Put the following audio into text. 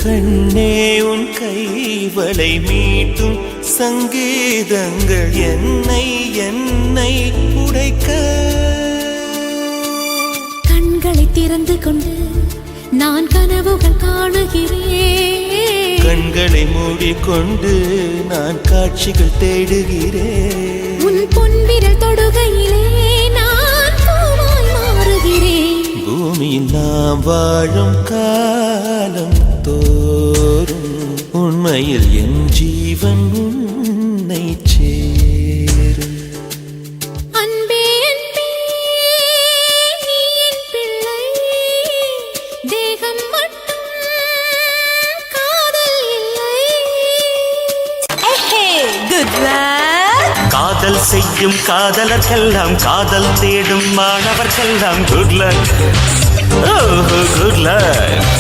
கண்ணே உன் கைவளை மீட்டும் சங்கீதங்கள் என்னை என்னை உடைக்க. கண்களை திறந்து கொண்டு நான் கனவுகள் காணுகிறேன். கண்களை மூடிக்கொண்டு நான் காட்சிகள் தேடுகிறேன். உன் பொன்விரல் தொடுகையிலே நான் பூவாய் மாறுகிறேன். பூமியில் நாம் வாழும் காலம் தோறும் உண்மையில் என் ஜீவன் உன்னை சேரும். அன்பே அன்பே நீ என் பிள்ளை, தேகம் மட்டும் காதல் இல்லை. Good luck. காதல் செய்யும் காதலர்க்கெல்லாம் காதல் தேடும் மாணவர்க்கெல்லாம் குட் லக். ஓ குட் லக்.